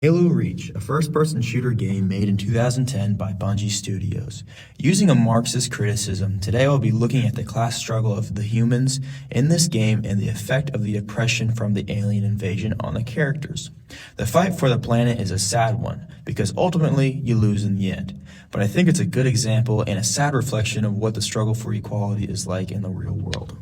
Halo Reach, a first-person shooter game made in 2010 by Bungie Studios. Using a Marxist criticism, today I'll be looking at the class struggle of the humans in this game and the effect of the oppression from the alien invasion on the characters. The fight for the planet is a sad one, because ultimately you lose in the end. But I think it's a good example and a sad reflection of what the struggle for equality is like in the real world.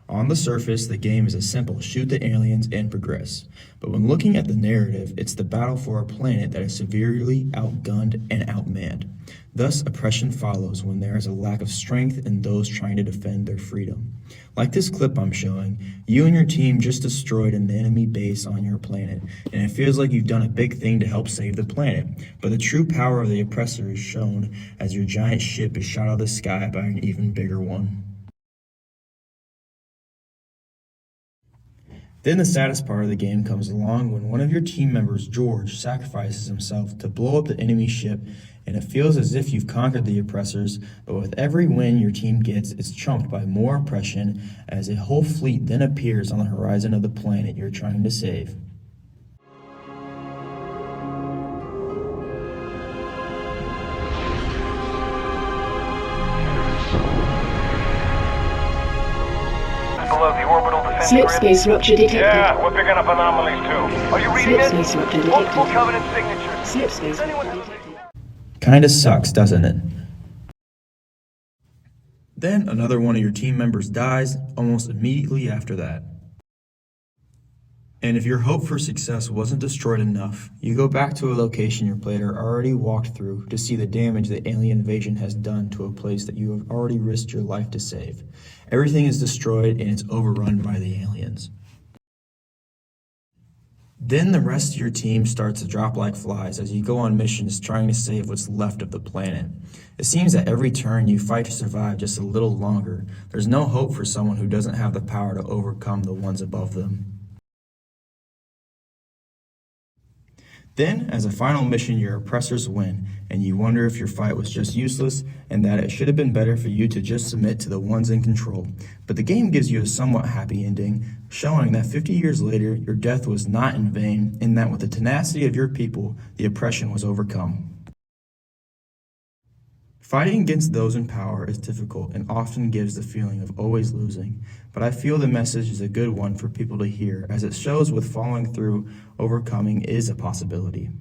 On the surface, the game is a simple shoot the aliens and progress. But when looking at the narrative, it's the battle for a planet that is severely outgunned and outmanned. Thus, oppression follows when there is a lack of strength in those trying to defend their freedom. Like this clip I'm showing, you and your team just destroyed an enemy base on your planet, and it feels like you've done a big thing to help save the planet. But the true power of the oppressor is shown as your giant ship is shot out of the sky by an even bigger one. Then the saddest part of the game comes along when one of your team members, George, sacrifices himself to blow up the enemy ship, and it feels as if you've conquered the oppressors, but with every win your team gets, it's trumped by more oppression as a whole fleet then appears on the horizon of the planet you're trying to save. Below the orbital defense Slip grid. space rupture detected. Yeah, we're picking up anomalies too. Are you reading Slip it? space rupture detected. Multiple covenant signatures. Slip space Does anyone rupture have detected. Kinda sucks, doesn't it? Then another one of your team members dies almost immediately after that. And if your hope for success wasn't destroyed enough, you go back to a location your player already walked through to see the damage the alien invasion has done to a place that you have already risked your life to save. Everything is destroyed and it's overrun by the aliens. Then the rest of your team starts to drop like flies as you go on missions trying to save what's left of the planet. It seems that every turn you fight to survive just a little longer. There's no hope for someone who doesn't have the power to overcome the ones above them. Then, as a final mission, your oppressors win, and you wonder if your fight was just useless and that it should have been better for you to just submit to the ones in control. But the game gives you a somewhat happy ending, showing that 50 years later, your death was not in vain, and that with the tenacity of your people, the oppression was overcome. Fighting against those in power is difficult and often gives the feeling of always losing, but I feel the message is a good one for people to hear as it shows with following through, overcoming is a possibility.